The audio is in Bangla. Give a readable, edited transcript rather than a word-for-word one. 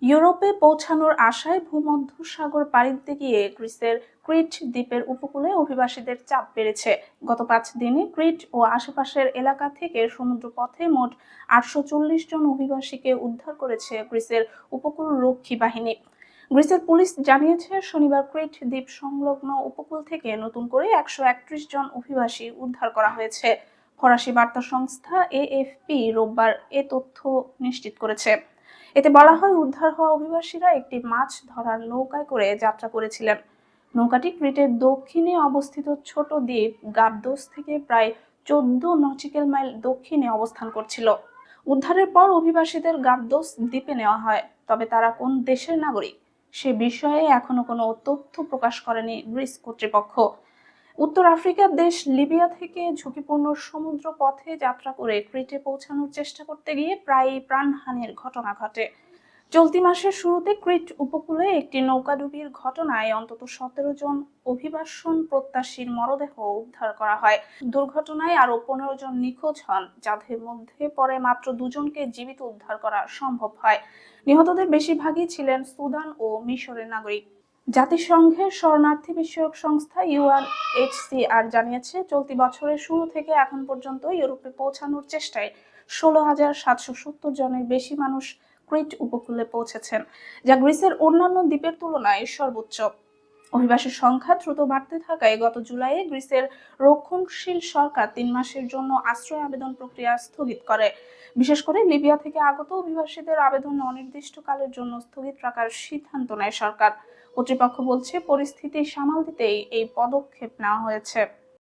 ইউরোপে পৌঁছানোর আশায় ভূমধ্যসাগর পাড়ি দিতে গিয়ে গ্রিসের ক্রিট দ্বীপের উপকূলে অভিবাসীদের চাপ বেড়েছে। গত 5 দিনে ক্রিট ও আশেপাশের এলাকা থেকে সমুদ্রপথে মোট 840 জন অভিবাসীকে উদ্ধার করেছে গ্রিসের উপকূল রক্ষী বাহিনী। গ্রিসের পুলিশ জানিয়েছে, শনিবার ক্রিট দ্বীপ সংলগ্ন উপকূল থেকে নতুন করে 131 জন অভিবাসী উদ্ধার করা হয়েছে। ফরাসি বার্তা সংস্থা এএফপি রোববার এ তথ্য নিশ্চিত করেছে। এতে বলা হয়, উদ্ধার হওয়া অভিবাসীরা একটি মাছ ধরার নৌকায় করে যাত্রা করেছিলেন। নৌকাটি ক্রিটের দক্ষিণে অবস্থিত ছোট দ্বীপ গাবদোস থেকে প্রায় 14 নটিক্যাল মাইল দক্ষিণে অবস্থান করছিল। উদ্ধারের পর অভিবাসীদের গাবদোস দ্বীপে নেওয়া হয়, তবে তারা কোন দেশের নাগরিক সে বিষয়ে এখনো কোনো তথ্য প্রকাশ করেনি গ্রিস কর্তৃপক্ষ। উত্তর আফ্রিকার দেশ লিবিয়া থেকে ঝুঁকিপূর্ণ সমুদ্র পথে যাত্রা করে ক্রিটে পৌঁছানোর চেষ্টা করতে গিয়ে প্রায়ই প্রাণহানির ঘটনা ঘটে। চলতি মাসের শুরুতে ক্রিট উপকূলে একটি নৌকাডুবির ঘটনায় অন্তত 17 জন অভিবাসন প্রত্যাশীর মরদেহ উদ্ধার করা হয়। দুর্ঘটনায় আরো 15 জন নিখোঁজ হন, যাদের মধ্যে পরে মাত্র 2 জনকে জীবিত উদ্ধার করা সম্ভব হয়। নিহতদের বেশিরভাগই ছিলেন সুদান ও মিশরের নাগরিক। জাতিসংঘের শরণার্থী বিষয়ক সংস্থা ইউএনএইচসিআর জানিয়েছে, চলতি বছরের শুরু থেকে এখন পর্যন্ত ইউরোপে পৌঁছানোর চেষ্টায় 16,770 জনের বেশি মানুষ ক্রিট উপকূলে পৌঁছেছেন, যা গ্রিসের অন্যান্য দ্বীপের তুলনায় সর্বোচ্চ। অভিবাসীর সংখ্যা দ্রুত বাড়তে থাকায় গত জুলাইয়ে গ্রিসের রক্ষণশীল সরকার 3 মাসের জন্য আশ্রয় আবেদন প্রক্রিয়া স্থগিত করে। বিশেষ করে লিবিয়া থেকে আগত অভিবাসীদের আবেদন অনির্দিষ্টকালের জন্য স্থগিত রাখার সিদ্ধান্ত নেয় সরকার। কর্তৃপক্ষ বলছে, পরিস্থিতি সামাল দিতেই এই পদক্ষেপ নেওয়া হয়েছে।